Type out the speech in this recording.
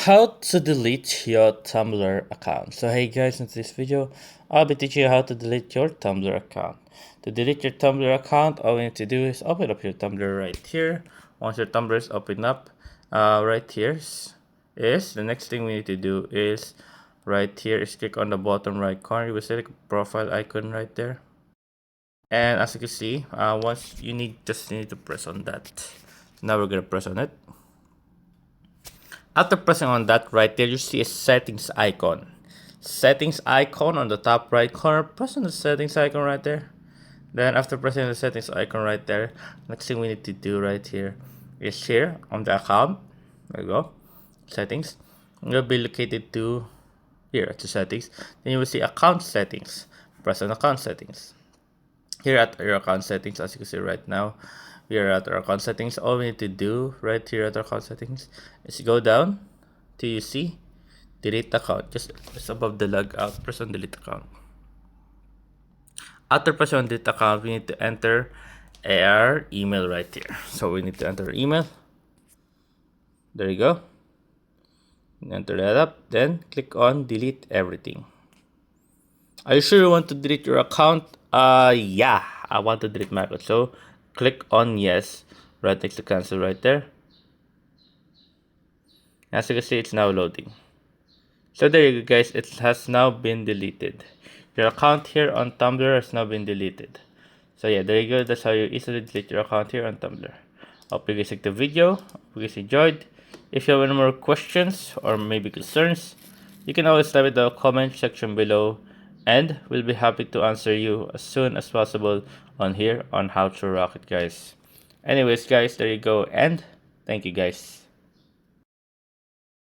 How to delete your Tumblr account. So hey guys, in this video, I'll be teaching you how to delete your Tumblr account. To delete your Tumblr account, all you need to do is open up your Tumblr right here. Once your Tumblr is open up, right here is the next thing we need to do is right here is click on the bottom right corner. You will select profile icon right there. And as you can see, once you just need to press on that. Now we're gonna press on it. After pressing on that right there, you see a settings icon. Settings icon on the top right corner. Press on the settings icon right there. Then after pressing the settings icon right there, next thing we need to do right here is here on the account. There you go. Settings. It will be located to here to settings. Then you will see account settings. Press on account settings. Here at your account settings, as you can see right now, we are at our account settings. All we need to do right here at our account settings is go down till you see delete account, just above the logout. Press on delete account. After pressing on delete account, we need to enter our email right here. So we need to enter email. There you go. Enter that up, then click on delete everything. Are you sure you want to delete your account? Yeah, I want to delete my account. So click on yes, right next to cancel right there. As you can see, it's now loading. So there you go guys, it has now been deleted. Your account here on Tumblr has now been deleted. So yeah, there you go, that's how you easily delete your account here on Tumblr. Hope you guys liked the video, hope you guys enjoyed. If you have any more questions or maybe concerns, you can always leave it in the comment section below, and we'll be happy to answer you as soon as possible on here on How to Rock It guys. Anyways guys, there you go, and thank you guys.